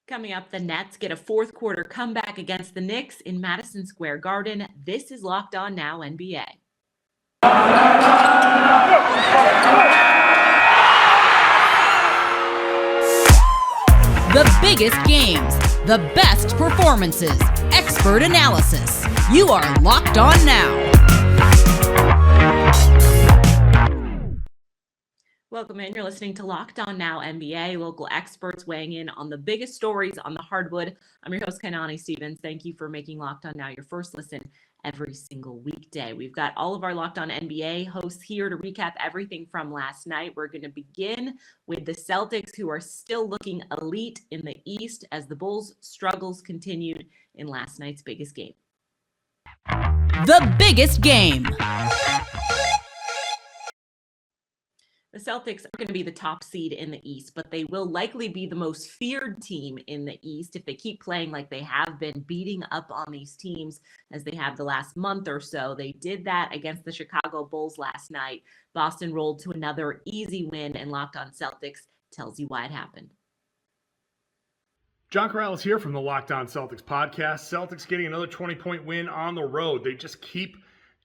Coming up, the Nets get a fourth quarter comeback against the Knicks in Madison Square Garden. This is Locked On Now NBA. The biggest games, the best performances, expert analysis. You are Locked On Now. Welcome in. You're listening to Locked On Now NBA, local experts weighing in on the biggest stories on the hardwood. I'm your host, Kainani Stevens. Thank you for making Locked On Now your first listen every single weekday. We've got all of our Locked On NBA hosts here to recap everything from last night. We're going to begin with the Celtics, who are still looking elite in the East as the Bulls' struggles continued in last night's biggest game. The biggest game. The Celtics are going to be the top seed in the East, but they will likely be the most feared team in the East if they keep playing like they have been, beating up on these teams as they have the last month or so. They did that against the Chicago Bulls last night. Boston rolled to another easy win, and Locked On Celtics tells you why it happened. John Corrales here from the Locked On Celtics podcast. Celtics getting another 20-point win on the road. They just keep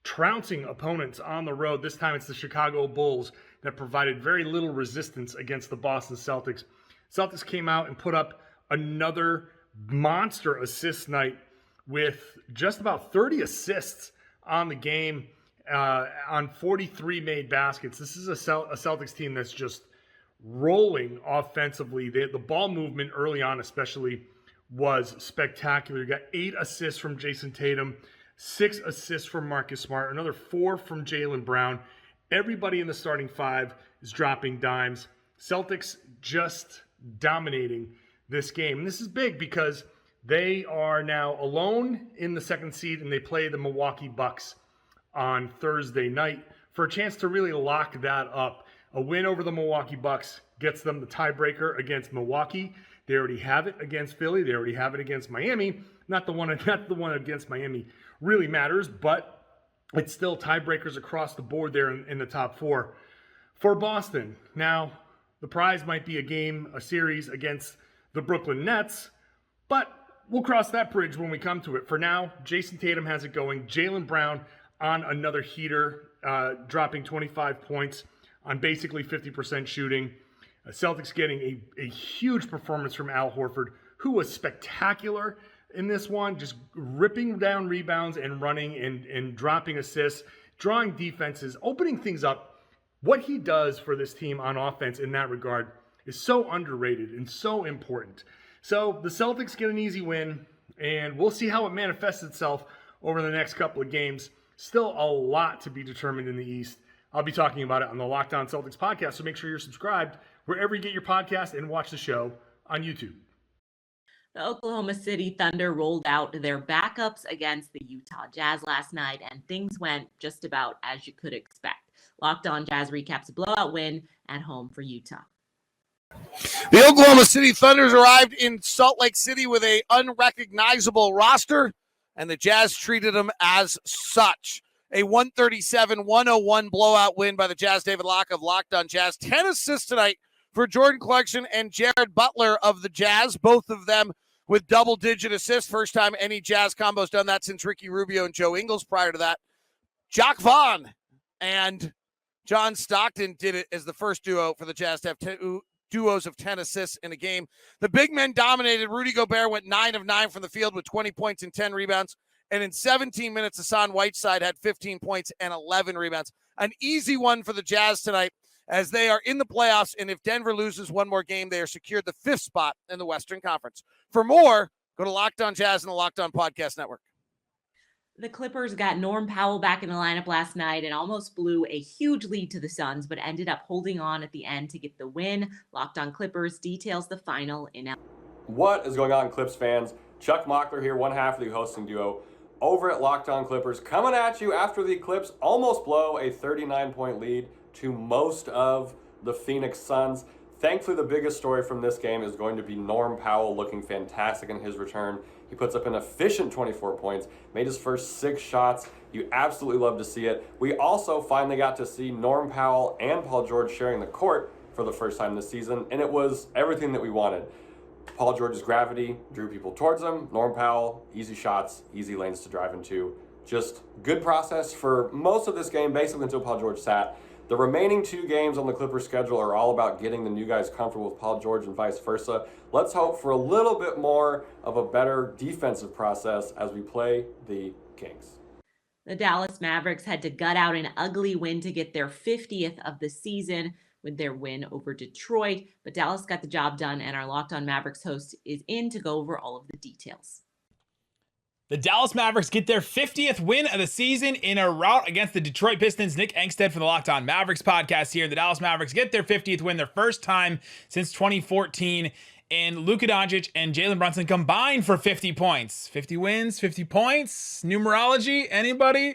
trouncing opponents on the road. This time it's the Chicago Bulls that provided very little resistance against the Boston Celtics. Celtics came out and put up another monster assist night with just about 30 assists on the game on 43 made baskets. This is a Celtics team that's just rolling offensively. The ball movement early on especially was spectacular. You got 8 assists from Jason Tatum, 6 assists from Marcus Smart, another 4 from Jaylen Brown. Everybody in the starting 5 is dropping dimes. Celtics just dominating this game. And this is big because they are now alone in the second seed and they play the Milwaukee Bucks on Thursday night for a chance to really lock that up. A win over the Milwaukee Bucks gets them the tiebreaker against Milwaukee. They already have it against Philly. They already have it against Miami. Not the one against Miami really matters, but it's still tiebreakers across the board there in the top 4 for Boston. Now, the prize might be a series against the Brooklyn Nets, but we'll cross that bridge when we come to it. For now, Jason Tatum has it going. Jaylen Brown on another heater, dropping 25 points on basically 50% shooting. Celtics getting a huge performance from Al Horford, who was spectacular in this one, just ripping down rebounds and running and dropping assists, drawing defenses, opening things up. What he does for this team on offense in that regard is so underrated and so important. So the Celtics get an easy win, and we'll see how it manifests itself over the next couple of games. Still a lot to be determined in the East. I'll be talking about it on the Locked On Celtics podcast, so make sure you're subscribed wherever you get your podcast and watch the show on YouTube. The Oklahoma City Thunder rolled out their backups against the Utah Jazz last night, and things went just about as you could expect. Locked On Jazz recaps a blowout win at home for Utah. The Oklahoma City Thunders arrived in Salt Lake City with an unrecognizable roster, and the Jazz treated them as such. A 137-101 blowout win by the Jazz. David Locke of Locked On Jazz. 10 assists tonight for Jordan Clarkson and Jared Butler of the Jazz, both of them with double-digit assists. First time any Jazz combo's done that since Ricky Rubio and Joe Ingles. Prior to that, Jacque Vaughn and John Stockton did it as the first duo for the Jazz to have duos of 10 assists in a game. The big men dominated. Rudy Gobert went 9 of 9 from the field with 20 points and 10 rebounds. And in 17 minutes, Hassan Whiteside had 15 points and 11 rebounds. An easy one for the Jazz tonight as they are in the playoffs. And if Denver loses one more game, they are secured the 5th spot in the Western Conference. For more, go to Locked On Jazz and the Locked On Podcast Network. The Clippers got Norm Powell back in the lineup last night and almost blew a huge lead to the Suns, but ended up holding on at the end to get the win. Locked On Clippers details the final in LA. What is going on, Clips fans? Chuck Mockler here, one half of the hosting duo over at Locked On Clippers, coming at you after the Clips almost blow a 39-point lead to most of the Phoenix Suns. Thankfully, the biggest story from this game is going to be Norm Powell looking fantastic in his return. He puts up an efficient 24 points, made his first 6 shots. You absolutely love to see it. We also finally got to see Norm Powell and Paul George sharing the court for the first time this season, and it was everything that we wanted. Paul George's gravity drew people towards him. Norm Powell, easy shots, easy lanes to drive into. Just good process for most of this game, basically until Paul George sat. The remaining 2 games on the Clippers schedule are all about getting the new guys comfortable with Paul George and vice versa. Let's hope for a little bit more of a better defensive process as we play the Kings. The Dallas Mavericks had to gut out an ugly win to get their 50th of the season with their win over Detroit, but Dallas got the job done, and our Locked On Mavericks host is in to go over all of the details. The Dallas Mavericks get their 50th win of the season in a rout against the Detroit Pistons. Nick Angstead from the Locked On Mavericks podcast here. The Dallas Mavericks get their 50th win, their first time since 2014. And Luka Doncic and Jalen Brunson combined for 50 points. 50 wins, 50 points. Numerology, anybody?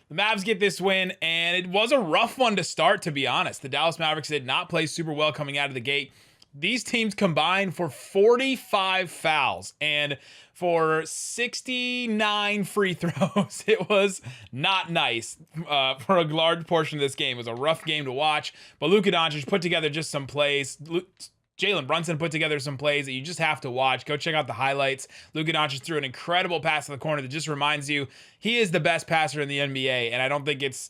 The Mavs get this win, and it was a rough one to start, to be honest. The Dallas Mavericks did not play super well coming out of the gate. These teams combined for 45 fouls and for 69 free throws. It was not nice for a large portion of this game. It was a rough game to watch, but Luka Doncic put together just some plays. Jalen Brunson put together some plays that you just have to watch. Go check out the highlights. Luka Doncic threw an incredible pass to the corner that just reminds you he is the best passer in the NBA, and I don't think it's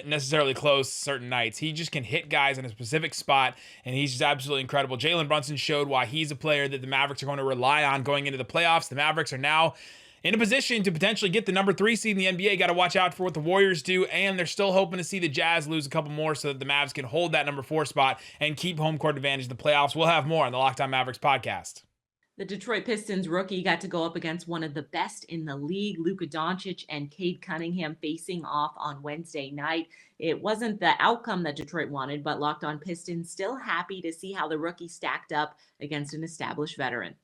necessarily close certain nights. He just can hit guys in a specific spot, and he's just absolutely incredible. Jalen Brunson showed why he's a player that the Mavericks are going to rely on going into the playoffs. The Mavericks are now in a position to potentially get the number 3 seed in the NBA. Got to watch out for what the Warriors do, and they're still hoping to see the Jazz lose a couple more so that the Mavs can hold that number 4 spot and keep home court advantage in the playoffs. We'll have more on the Locked On Mavericks podcast. The Detroit Pistons rookie got to go up against one of the best in the league, Luka Doncic and Cade Cunningham, facing off on Wednesday night. It wasn't the outcome that Detroit wanted, but Locked On Pistons still happy to see how the rookie stacked up against an established veteran.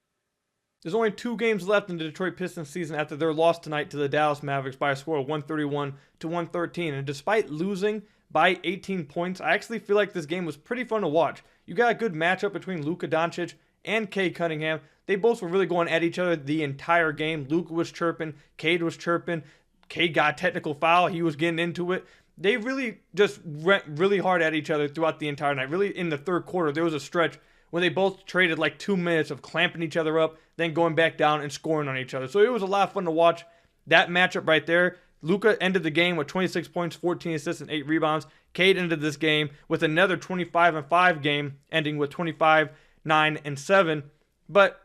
There's only 2 games left in the Detroit Pistons season after their loss tonight to the Dallas Mavericks by a score of 131-113. And despite losing by 18 points, I actually feel like this game was pretty fun to watch. You got a good matchup between Luka Doncic and Cade Cunningham. They both were really going at each other the entire game. Luka was chirping, Cade was chirping. Cade got a technical foul. He was getting into it. They really just went really hard at each other throughout the entire night. Really, in the third quarter, there was a stretch when they both traded like 2 minutes of clamping each other up, then going back down and scoring on each other. So it was a lot of fun to watch that matchup right there. Luka ended the game with 26 points, 14 assists, and 8 rebounds. Cade ended this game with another 25-5 game, ending with 25, 9, and 7. But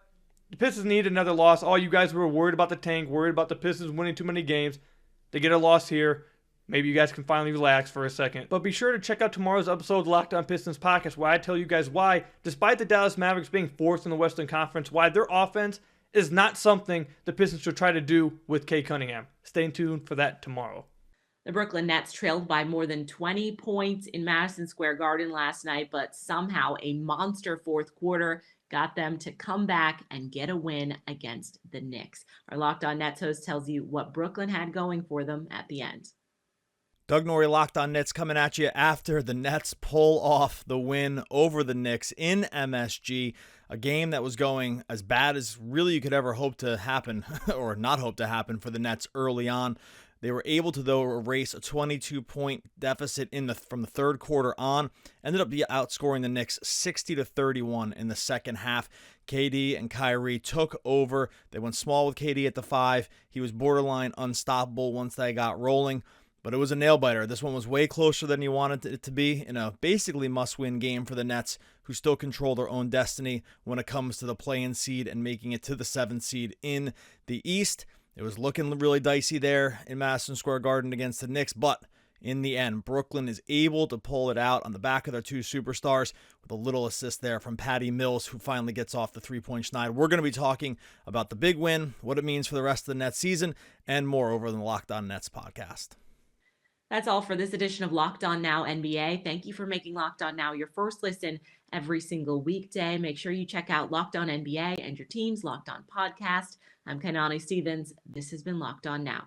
the Pistons need another loss. All you guys who were worried about the tank, worried about the Pistons winning too many games, they get a loss here. Maybe you guys can finally relax for a second. But be sure to check out tomorrow's episode of the Locked On Pistons podcast, where I tell you guys why, despite the Dallas Mavericks being 4th in the Western Conference, why their offense is not something the Pistons should try to do with Cade Cunningham. Stay tuned for that tomorrow. The Brooklyn Nets trailed by more than 20 points in Madison Square Garden last night, but somehow a monster fourth quarter got them to come back and get a win against the Knicks. Our Locked On Nets host tells you what Brooklyn had going for them at the end. Doug Norrie, Locked On Nets, coming at you after the Nets pull off the win over the Knicks in MSG, a game that was going as bad as really you could ever hope to happen, or not hope to happen for the Nets early on. They were able to, though, erase a 22-point deficit from the third quarter on. Ended up outscoring the Knicks 60-31 in the second half. KD and Kyrie took over. They went small with KD at the 5. He was borderline unstoppable once they got rolling. But it was a nail-biter. This one was way closer than you wanted it to be in a basically must-win game for the Nets, who still control their own destiny when it comes to the play-in seed and making it to the 7th seed in the East. It was looking really dicey there in Madison Square Garden against the Knicks, but in the end, Brooklyn is able to pull it out on the back of their 2 superstars with a little assist there from Patty Mills, who finally gets off the three-point schneid. We're going to be talking about the big win, what it means for the rest of the Nets season, and more over in the Locked On Nets podcast. That's all for this edition of Locked On Now NBA. Thank you for making Locked On Now your first listen every single weekday. Make sure you check out Locked On NBA and your team's Locked On podcast. I'm Kainani Stevens. This has been Locked On Now.